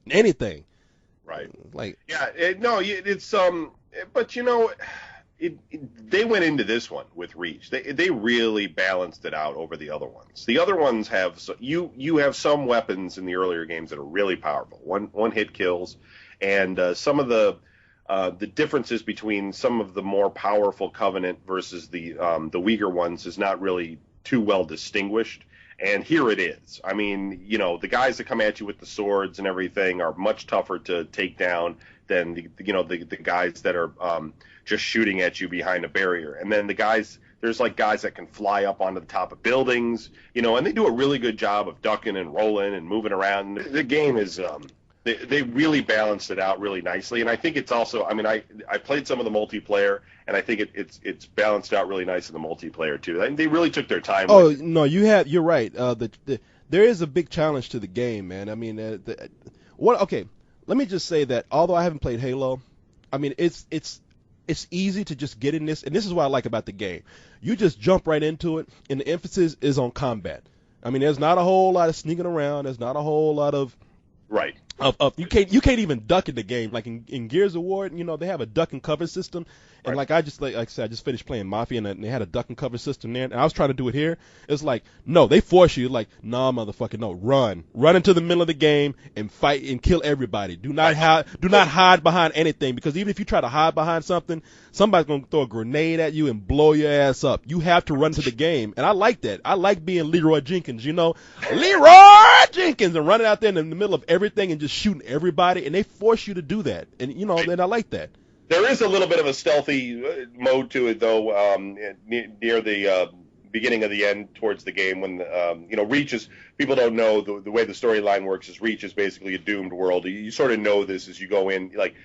anything. Right. Like, Yeah. But they went into this one with reach. They really balanced it out over the other ones. The other ones have you have some weapons in the earlier games that are really powerful. One hit kills, and some of the differences between some of the more powerful Covenant versus the weaker ones is not really too well distinguished. And here it is. I mean, the guys that come at you with the swords and everything are much tougher to take down than the guys that are just shooting at you behind a barrier. And then there's like guys that can fly up onto the top of buildings, and they do a really good job of ducking and rolling and moving around. The game is they really balanced it out really nicely, and I think it's also. I mean, I played some of the multiplayer, and I think it's balanced out really nice in the multiplayer too. They really took their time. Oh no, you're right. There is a big challenge to the game, man. I mean, okay. Let me just say that although I haven't played Halo, I mean it's easy to just get in this, and this is what I like about the game. You just jump right into it, and the emphasis is on combat. I mean, there's not a whole lot of sneaking around. There's not a whole lot of right. You can't even duck in the game. Like in Gears of War, they have a duck and cover system, and right. like I said, I just finished playing Mafia, and they had a duck and cover system there, and I was trying to do it here. It's like, no, they force you, like, nah, motherfucker, no, run into the middle of the game and fight and kill everybody. Do not hide behind anything, because even if you try to hide behind something, somebody's gonna throw a grenade at you and blow your ass up. You have to run to the game, and I like that. I like being Leroy Jenkins, Leroy Jenkins, and running out there in the middle of everything and just shooting everybody, and they force you to do that, and then I like that. There is a little bit of a stealthy mode to it, though, near the beginning of the end towards the game when Reach is, people don't know the way the storyline works is Reach is basically a doomed world. You sort of know this as you go in. Like,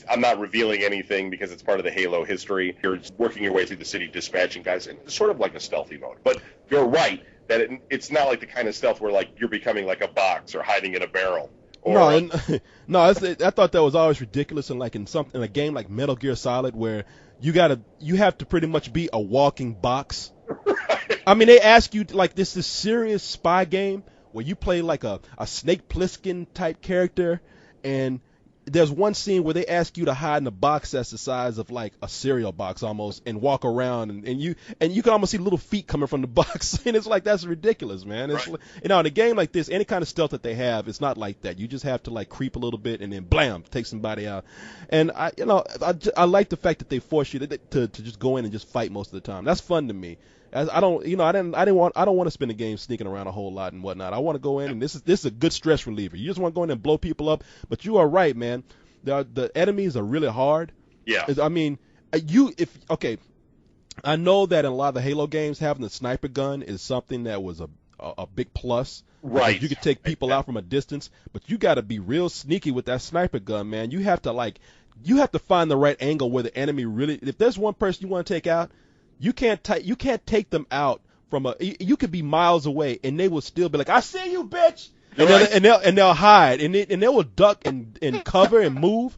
I'm not revealing anything because it's part of the Halo history. You're working your way through the city, dispatching guys, and it's sort of like a stealthy mode. But you're right that it's not like the kind of stealth where like you're becoming like a box or hiding in a barrel. I thought that was always ridiculous, in a game like Metal Gear Solid, where you have to pretty much be a walking box. Right. I mean, they ask you, like, this serious spy game where you play like a Snake Plissken type character, and there's one scene where they ask you to hide in a box that's the size of like a cereal box almost, and walk around, and you can almost see little feet coming from the box, and it's like, that's ridiculous, man. It's right. In a game like this, any kind of stealth that they have, it's not like that. You just have to like creep a little bit and then blam, take somebody out. And I like the fact that they force you to just go in and just fight most of the time. That's fun to me. I don't want to spend a game sneaking around a whole lot and whatnot. I want to go in, and this is a good stress reliever. You just want to go in and blow people up. But you are right, man. The enemies are really hard. Yeah. I mean, I know that in a lot of the Halo games, having the sniper gun is something that was a big plus. Right. You could take people out from a distance, but you got to be real sneaky with that sniper gun, man. You have to find the right angle where the enemy really. If there's one person you want to take out, you can't take them out from you could be miles away and they will still be like, I see you, bitch, and they'll hide and they will duck and cover and move,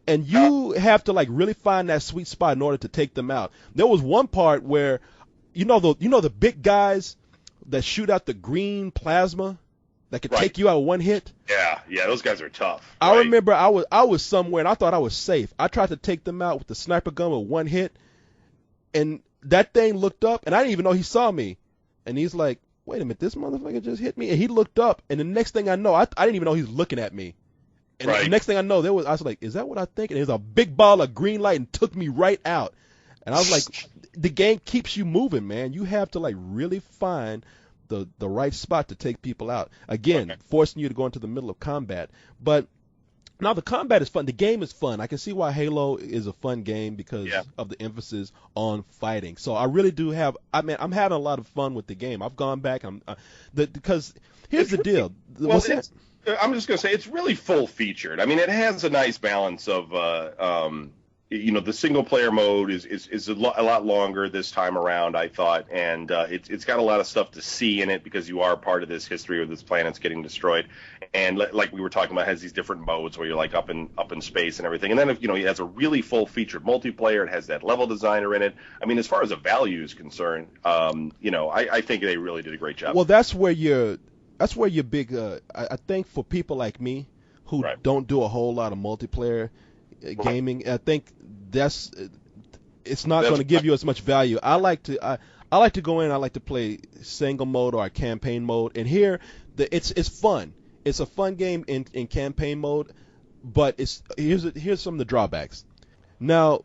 and you have to like really find that sweet spot in order to take them out. There was one part where the big guys that shoot out the green plasma that could take you out with one hit. Yeah, those guys are tough. I remember I was somewhere and I thought I was safe. I tried to take them out with the sniper gun with one hit, and that thing looked up, and I didn't even know he saw me. And he's like, wait a minute, this motherfucker just hit me. And he looked up, and the next thing I know, I didn't even know he was looking at me. And the next thing I know, I was like, is that what I think? And there's a big ball of green light and took me right out. And I was like, the game keeps you moving, man. You have to like really find the right spot to take people out. Again, forcing you to go into the middle of combat. But now the combat is fun. The game is fun. I can see why Halo is a fun game because of the emphasis on fighting. So I really do have. I'm having a lot of fun with the game. I've gone back. Because here's the deal. I'm just gonna say it's really full featured. I mean, it has a nice balance of the single player mode is a lot longer this time around, I thought, and it's got a lot of stuff to see in it because you are part of this history of this planet's getting destroyed, and like we were talking about, it has these different modes where you're like up in space and everything, and then it has a really full featured multiplayer. It has that level designer in it. I mean, as far as a value is concerned, I think they really did a great job. Well, that's where your big. I think for people like me who Right. don't do a whole lot of multiplayer gaming. I think it's not going to give you as much value. I like to go in. I like to play single mode or campaign mode. And here, it's fun. It's a fun game in campaign mode, but here's some of the drawbacks. Now,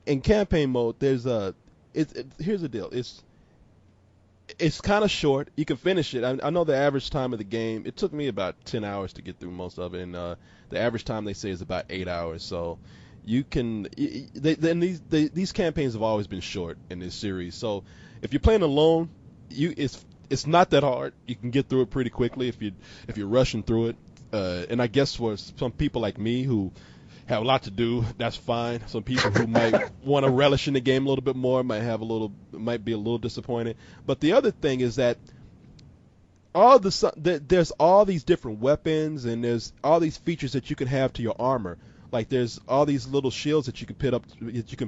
in campaign mode, here's the deal. It's kind of short. You can finish it. I know the average time of the game. It took me about 10 hours to get through most of it, and the average time they say is about 8 hours. So you can. These campaigns have always been short in this series. So if you're playing alone, it's not that hard. You can get through it pretty quickly if you're rushing through it. And I guess for some people like me who have a lot to do, that's fine. Some people who might want to relish in the game a little bit more might be a little disappointed. But the other thing is that there's all these different weapons and there's all these features that you can have to your armor. Like there's all these little shields that you can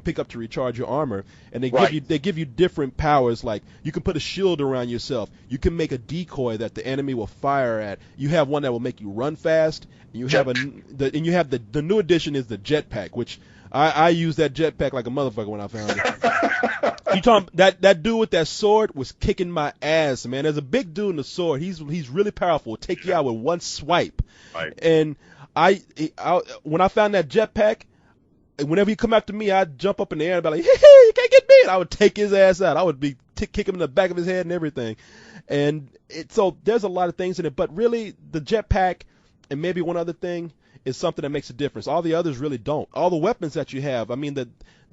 pick up to recharge your armor, and they give you different powers. Like you can put a shield around yourself. You can make a decoy that the enemy will fire at. You have one that will make you run fast. You have the new addition is the jetpack, which I use that jetpack like a motherfucker when I found it. You talking that dude with that sword was kicking my ass, man. There's a big dude in the sword. He's really powerful. Take you out with one swipe. Right. And when I found that jetpack, whenever he come after me, I'd jump up in the air and be like, hey, you can't get me. And I would take his ass out. I would be kick him in the back of his head and everything. And so there's a lot of things in it, but really the jetpack and maybe one other thing is something that makes a difference. All the others really don't. All the weapons that you have, I mean, the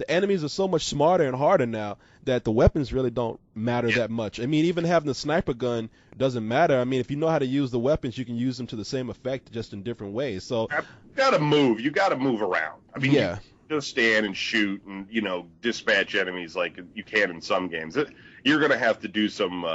enemies are so much smarter and harder now that the weapons really don't matter that much. I mean, even having the sniper gun doesn't matter. I mean, if you know how to use the weapons, you can use them to the same effect, just in different ways. So you gotta move. You gotta move around. I mean, yeah. You just stand and shoot and dispatch enemies like you can in some games. You're gonna have to do some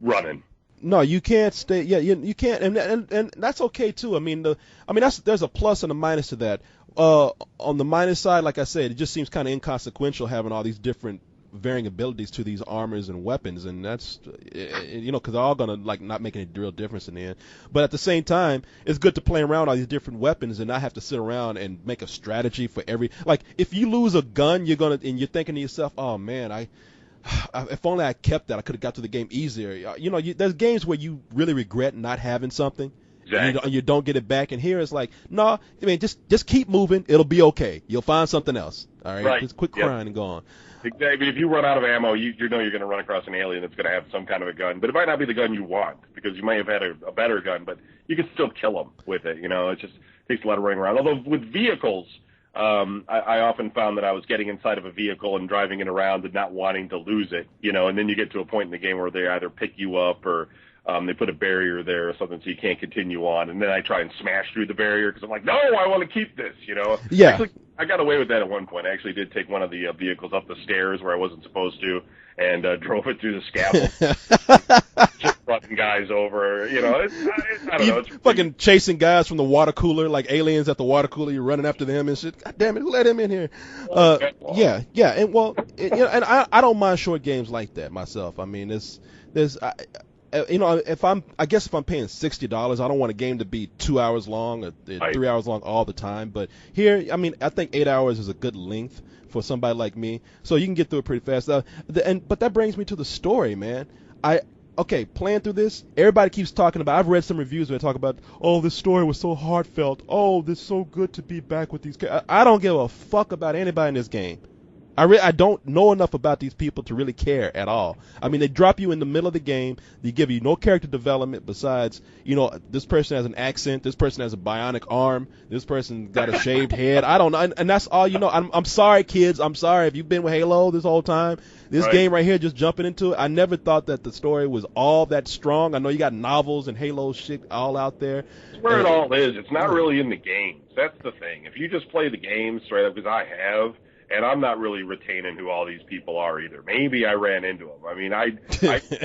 running. No, you can't stay. Yeah, you can't, and that's okay too. I mean, there's a plus and a minus to that. On the minus side, like I said, it just seems kind of inconsequential having all these different varying abilities to these armors and weapons, and that's because they're all gonna not make any real difference in the end. But at the same time, it's good to play around all these different weapons and not have to sit around and make a strategy for every. Like if you lose a gun, you're thinking to yourself, oh man, if only I kept that, I could have got to the game easier. There's games where you really regret not having something, exactly. and you don't get it back. And here it's like, no, I mean, just keep moving. It'll be okay. You'll find something else. All right, just quit crying and go on. Exactly. If you run out of ammo, you know you're going to run across an alien that's going to have some kind of a gun, but it might not be the gun you want because you might have had a better gun, but you can still kill them with it. It just takes a lot of running around. Although with vehicles. I often found that I was getting inside of a vehicle and driving it around and not wanting to lose it, and then you get to a point in the game where they either pick you up or they put a barrier there or something so you can't continue on, and then I try and smash through the barrier because I'm like, no, I want to keep this, Yeah. Actually, I got away with that at one point. I actually did take one of the vehicles up the stairs where I wasn't supposed to and drove it through the scaffold. Just running guys over, I don't know. It's fucking chasing guys from the water cooler, like aliens at the water cooler. You're running after them and shit. God damn it, let him in here. Yeah, and and I don't mind short games like that myself. I mean, if I'm paying $60, I don't want a game to be 2 hours long or 3 hours long all the time. But here, I mean, I think 8 hours is a good length for somebody like me, so you can get through it pretty fast. But that brings me to the story, man. Playing through this, everybody keeps talking about. I've read some reviews where they talk about, oh, this story was so heartfelt. Oh, this is so good to be back with these characters. I don't give a fuck about anybody in this game. I don't know enough about these people to really care at all. I mean, they drop you in the middle of the game. They give you no character development besides, this person has an accent. This person has a bionic arm. This person got a shaved head. I don't know. And that's all you know. I'm sorry, kids. I'm sorry if you've been with Halo this whole time. This game right here, just jumping into it. I never thought that the story was all that strong. I know you got novels and Halo shit all out there. That's where it all is. It's not really in the games. That's the thing. If you just play the games straight up, because I have, and I'm not really retaining who all these people are either. Maybe I ran into them. I mean, I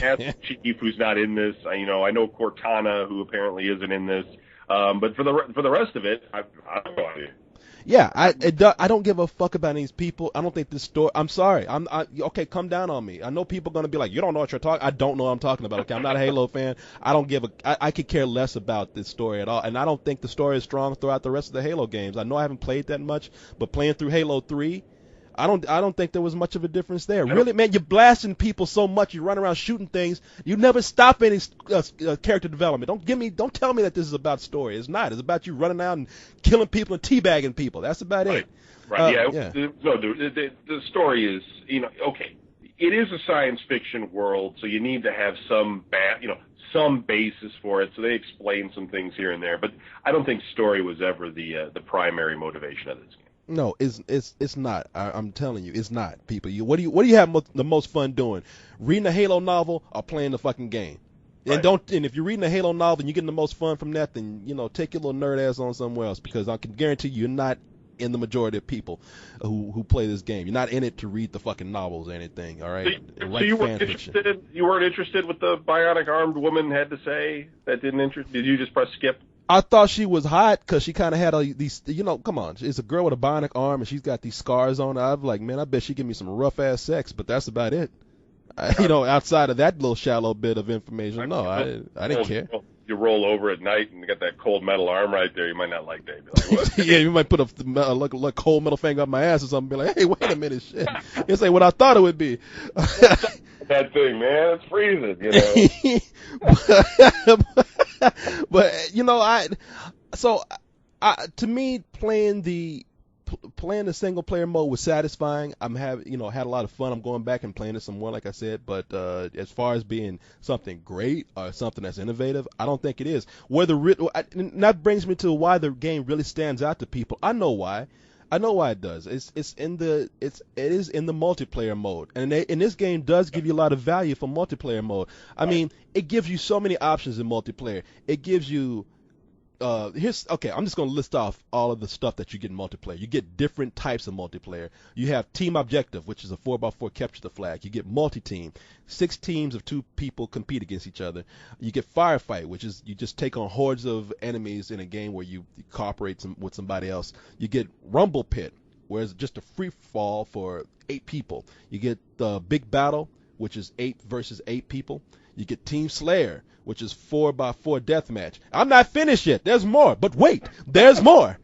asked Chief, who's not in this. I know Cortana, who apparently isn't in this. But for the rest of it, I don't know. Yeah, I don't give a fuck about these people. I don't think this story. I'm sorry. Okay. Come down on me. I know people are gonna be like, you don't know what you're talking. I don't know what I'm talking about. Okay, I'm not a Halo fan. I don't give a. I could care less about this story at all. And I don't think the story is strong throughout the rest of the Halo games. I know I haven't played that much, but playing through Halo 3. I don't think there was much of a difference there. Really, man, you're blasting people so much, you run around shooting things. You never stop any character development. Don't tell me that this is about story. It's not. It's about you running out and killing people and teabagging people. That's about it. Right. No, the story is, okay. It is a science fiction world, so you need to have some basis for it. So they explain some things here and there, but I don't think story was ever the primary motivation of this game. No, it's not. I'm telling you, it's not. People, what do you have the most fun doing? Reading a Halo novel or playing the fucking game? Right. And if you're reading a Halo novel and you're getting the most fun from that, then take your little nerd ass on somewhere else, because I can guarantee you're not in the majority of people who play this game. You're not in it to read the fucking novels or anything. All right. So you weren't interested. You weren't interested what the bionic armed woman had to say. That didn't interest. Did you just press skip? I thought she was hot because she kind of had these, come on, it's a girl with a bionic arm and she's got these scars on her. I'm like, man, I bet she give me some rough ass sex, but that's about it. Outside of that little shallow bit of information, no, I didn't care. You roll over at night and you got that cold metal arm right there. You might not like that. Like, what? Yeah, you might put a cold metal finger up my ass or something. Be like, hey, wait a minute, shit. It's like what I thought it would be. That thing, man, it's freezing. But to me, playing the single player mode was satisfying. Had a lot of fun. I'm going back and playing it some more, like I said. But as far as being something great or something that's innovative, I don't think it is. And that brings me to why the game really stands out to people. I know why. It does. It is in the multiplayer mode, and this game does give you a lot of value for multiplayer mode. I mean, it gives you so many options in multiplayer. It gives you I'm just going to list off all of the stuff that you get in multiplayer. You get different types of multiplayer. You have team objective, which is a 4x4 capture the flag. You get multi-team. 6 teams of 2 people compete against each other. You get firefight, which is you just take on hordes of enemies in a game where you cooperate with somebody else. You get rumble pit, where it's just a free fall for 8 people. You get the big battle, which is 8 versus 8 people. You get Team Slayer, which is 4x4 deathmatch. I'm not finished yet. There's more. But wait, there's more.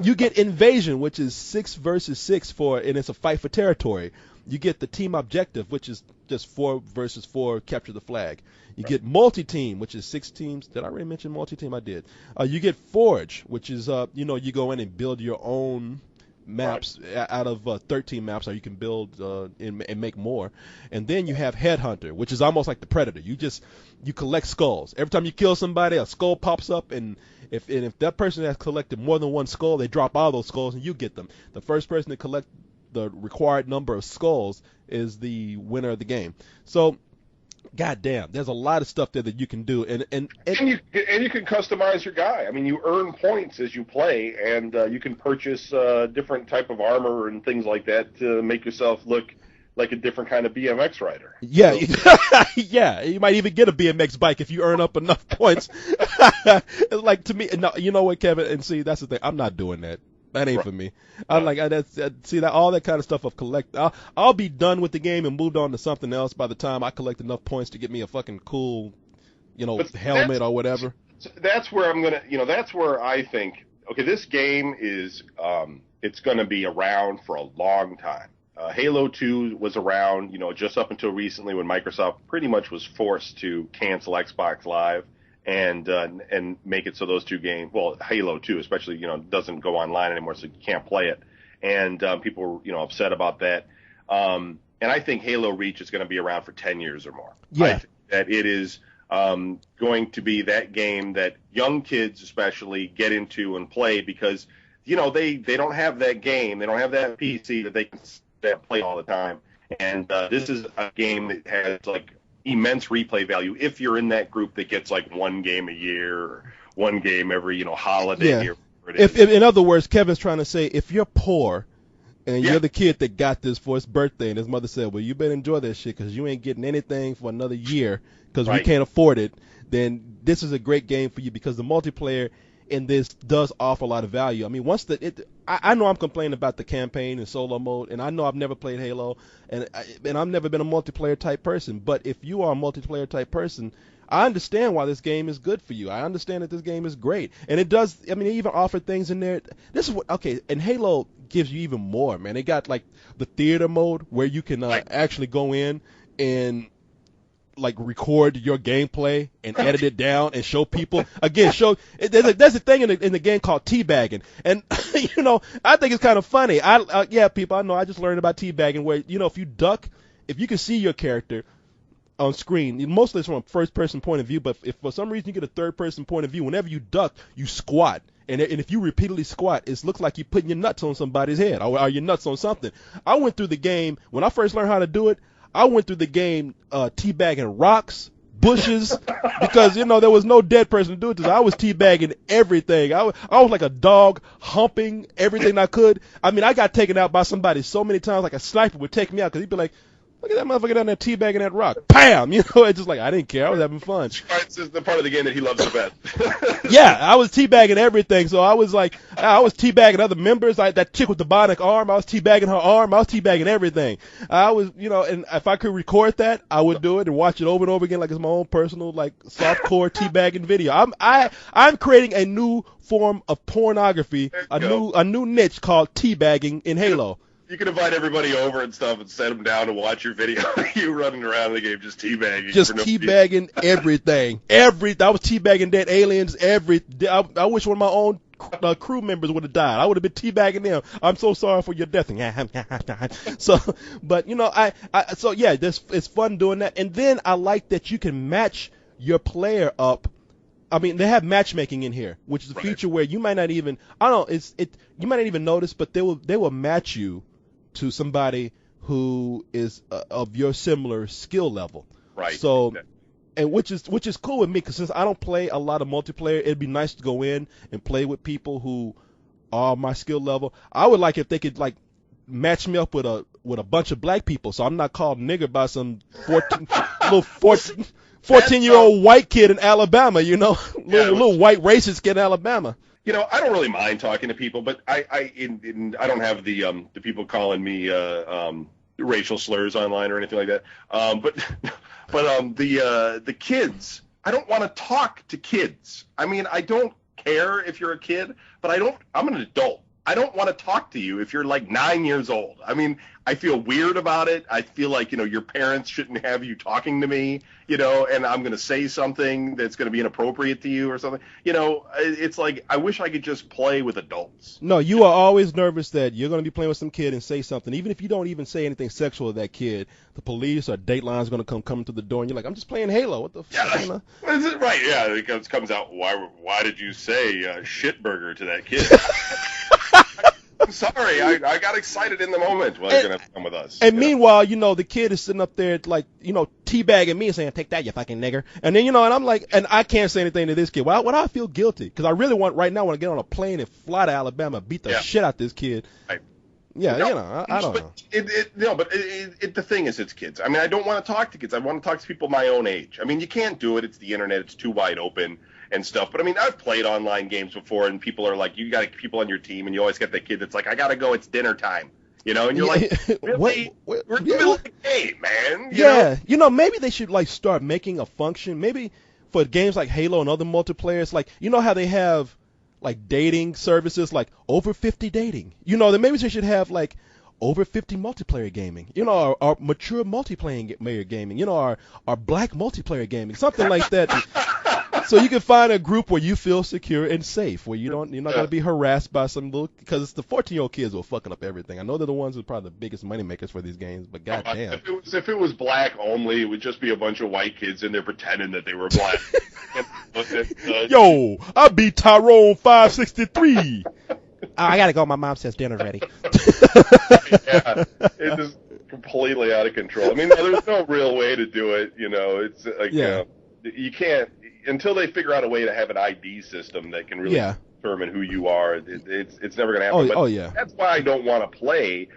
You get Invasion, which is 6 versus 6 and it's a fight for territory. You get the Team Objective, which is just 4 versus 4 capture the flag. You get Multi-Team, which is 6 teams. Did I already mention Multi-Team? I did. You get Forge, which is, you go in and build your own maps out of 13 maps, or you can build and make more. And then you have Headhunter, which is almost like the Predator. You collect skulls. Every time you kill somebody, a skull pops up, and if that person has collected more than one skull, they drop all those skulls and you get them. The first person to collect the required number of skulls is the winner of the game. So God damn, there's a lot of stuff there that you can do, and you can customize your guy. I mean, you earn points as you play, and you can purchase different type of armor and things like that to make yourself look like a different kind of BMX rider. Yeah, yeah. You might even get a BMX bike if you earn up enough points. It's like, to me, no, you know what, Kevin? And see, that's the thing. I'm not doing that. That ain't for me. I'm like, see that all that kind of stuff of collect. I'll be done with the game and moved on to something else by the time I collect enough points to get me a fucking cool, helmet or whatever. That's where I'm gonna, that's where I think, okay, this game is, it's gonna be around for a long time. Halo 2 was around, just up until recently when Microsoft pretty much was forced to cancel Xbox Live and make it so those two games, well, Halo 2 especially, doesn't go online anymore, so you can't play it. And people were, upset about that. And I think Halo Reach is going to be around for 10 years or more. Yeah. I think that it is going to be that game that young kids especially get into and play because, they don't have that game. They don't have that PC that they can play all the time. And this is a game that has, like, immense replay value if you're in that group that gets like one game a year or one game every holiday. Yeah. If in other words, Kevin's trying to say, if you're poor and you're the kid that got this for his birthday and his mother said, well, you better enjoy that shit because you ain't getting anything for another year because we can't afford it, then this is a great game for you because the multiplayer in this does offer a lot of value. I mean, I know I'm complaining about the campaign and solo mode, and I know I've never played Halo, and I've never been a multiplayer type person. But if you are a multiplayer type person, I understand why this game is good for you. I understand that this game is great, and it does. I mean, it even offer things in there. This is what and Halo gives you even more, man. They got like the theater mode where you can actually go in and like record your gameplay and edit it down and show people again. There's a thing in the game called teabagging, and I think it's kind of funny. People, I know I just learned about teabagging where if you duck, if you can see your character on screen, mostly it's from a first person point of view, but if for some reason you get a third person point of view, whenever you duck, you squat. And if you repeatedly squat, it looks like you're putting your nuts on somebody's head or your nuts on something. I went through the game, when I first learned how to do it, I went through the game teabagging rocks, bushes, because, there was no dead person to do it to. So I was teabagging everything. I was like a dog humping everything I could. I mean, I got taken out by somebody so many times, like a sniper would take me out because he'd be like, look at that motherfucker down there teabagging that rock. Bam! It's just like, I didn't care. I was having fun. It's the part of the game that he loves the best. Yeah, I was teabagging everything. So I was teabagging other members. That chick with the bionic arm, I was teabagging her arm. I was teabagging everything. I was, and if I could record that, I would do it and watch it over and over again like it's my own personal, like, softcore teabagging video. I'm creating a new form of pornography, a new niche called teabagging in Halo. You can invite everybody over and stuff and set them down to watch your video. You running around in the game just teabagging. Just teabagging everything. I was teabagging dead aliens. I wish one of my own crew members would have died. I would have been teabagging them. I'm so sorry for your death. So, but it's fun doing that. And then I like that you can match your player up. I mean, they have matchmaking in here, which is a feature where you might not even, you might not even notice, but they will match you to somebody who is of your similar skill level. Right. So, and which is cool with me, because since I don't play a lot of multiplayer, it'd be nice to go in and play with people who are my skill level. I would like if they could like match me up with a bunch of black people, so I'm not called nigger by some 14-year-old white kid in Alabama, little white racist kid in Alabama. I don't really mind talking to people, but I don't have the people calling me racial slurs online or anything like that. But the kids, I don't want to talk to kids. I mean, I don't care if you're a kid, but I'm an adult. I don't want to talk to you if you're like 9 years old. I mean, I feel weird about it. I feel like, your parents shouldn't have you talking to me, and I'm going to say something that's going to be inappropriate to you or something. It's like, I wish I could just play with adults. No, you are always nervous that you're going to be playing with some kid and say something. Even if you don't even say anything sexual to that kid, the police or Dateline is going to come to the door and you're like, I'm just playing Halo. What the fuck? Yeah, right, yeah. It comes out, why did you say shitburger to that kid? I'm sorry, I got excited in the moment. Well, you're going to have to come with us. And meanwhile, the kid is sitting up there, like, teabagging me and saying, take that, you fucking nigger. And then, and I'm like, and I can't say anything to this kid. Well, I feel guilty, because I really want to get on a plane and fly to Alabama, beat the shit out this kid. Right. Yeah, I don't know. But the thing is, it's kids. I mean, I don't want to talk to kids. I want to talk to people my own age. I mean, you can't do it. It's the internet. It's too wide open and stuff. But I mean, I've played online games before, and people are like, you got people on your team, and you always get the kid that's like, I gotta go, it's dinner time, and you're like, really? We're in the middle of the game, man. You know? Maybe they should like start making a function, maybe for games like Halo and other multiplayers, like how they have like dating services, like over 50 dating. Then maybe they should have like over 50 multiplayer gaming. Our mature multiplayer gaming. Our black multiplayer gaming, something like that. So you can find a group where you feel secure and safe, where you're not going to be harassed by some little, because it's the 14-year-old kids who are fucking up everything. I know they're the ones who are probably the biggest money makers for these games, but goddamn. If it was black only, it would just be a bunch of white kids in there pretending that they were black. Yo, I beat Tyrone 563. I gotta go. My mom says dinner's ready. Yeah, it's just completely out of control. I mean, there's no real way to do it. It's like you can't. Until they figure out a way to have an ID system that can really determine who you are, it's never going to happen. That's why I don't want to play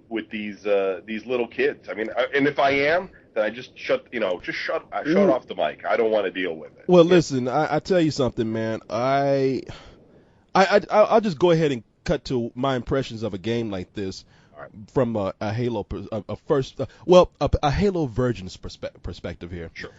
with these little kids. I mean, and if I am, then I just shut off the mic. I don't want to deal with it. Well, listen, I tell you something, man. I'll just go ahead and cut to my impressions of a game like this from a Halo, a Halo Virgin's perspective here. Sure.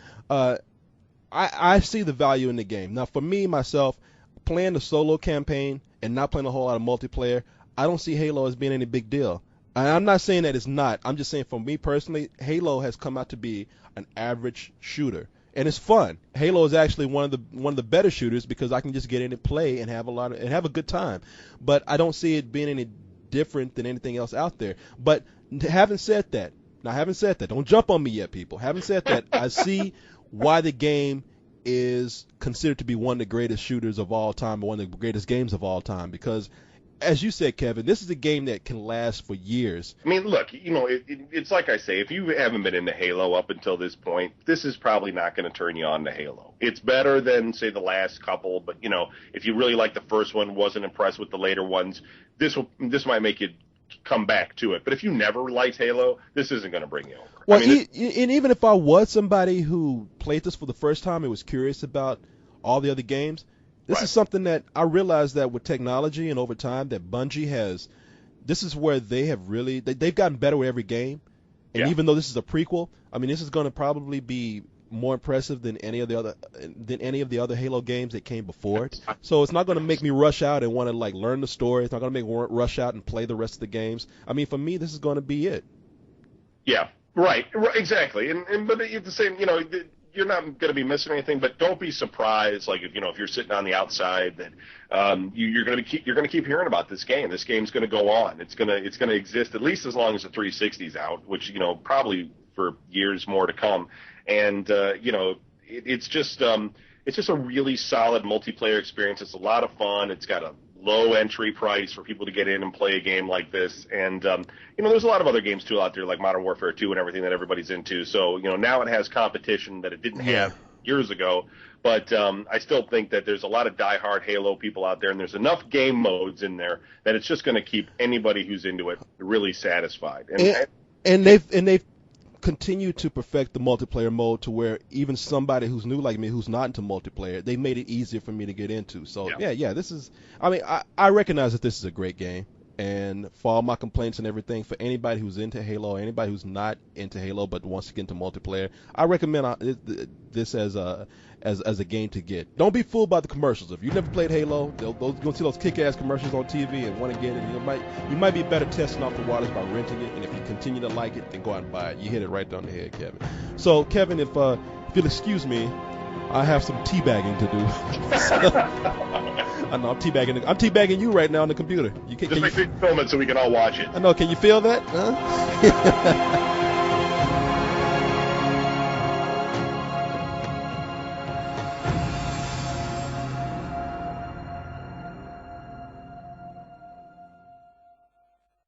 I see the value in the game. Now, for me, myself, playing the solo campaign and not playing a whole lot of multiplayer, I don't see Halo as being any big deal. And I'm not saying that it's not. I'm just saying for me personally, Halo has come out to be an average shooter. And it's fun. Halo is actually one of the better shooters because I can just get in and play and have a good time. But I don't see it being any different than anything else out there. But having said that, don't jump on me yet, people. Having said that, I see why the game is considered to be one of the greatest shooters of all time, or one of the greatest games of all time, because as you said, Kevin, this is a game that can last for years. I mean, look, it's like I say, if you haven't been into Halo up until this point, this is probably not going to turn you on to Halo. It's better than, say, the last couple, but, if you really like the first one, wasn't impressed with the later ones, this might make you come back to it. But if you never liked Halo, this isn't going to bring you over. Well, and even if I was somebody who played this for the first time and was curious about all the other games, this is something that I realized that with technology and over time that Bungie this is where they have really, they've gotten better with every game. And even though this is a prequel, I mean, this is going to probably be more impressive than any of the other Halo games that came before it. So it's not going to make me rush out and want to learn the story. It's not going to make me rush out and play the rest of the games. I mean, for me, this is going to be it. Yeah, right, exactly. But at the same, you're not going to be missing anything, but don't be surprised. If you're sitting on the outside, that you're going to keep hearing about this game. This game's going to go on. It's going to exist at least as long as the 360's out, which probably for years more to come. And it's just a really solid multiplayer experience. It's a lot of fun. It's got a low entry price for people to get in and play a game like this. And there's a lot of other games too out there like Modern Warfare 2 and everything that everybody's into. So now it has competition that it didn't have years ago. But I still think that there's a lot of diehard Halo people out there, and there's enough game modes in there that it's just going to keep anybody who's into it really satisfied. And they've continue to perfect the multiplayer mode to where even somebody who's new like me, who's not into multiplayer, they made it easier for me to get into. So this is, I recognize that this is a great game, and for all my complaints and everything, for anybody who's into Halo, anybody who's not into Halo but wants to get into multiplayer, I recommend this as a game to get. Don't be fooled by the commercials. If you've never played Halo, you're going to see those kick-ass commercials on TV and want to get it. You might be better testing off the waters by renting it, and if you continue to like it, then go out and buy it. You hit it right down the head, Kevin. So, Kevin, if you'll excuse me, I have some teabagging to do. I know I'm teabagging you right now on the computer. Just make sure you film it so we can all watch it. I know. Can you feel that? Huh?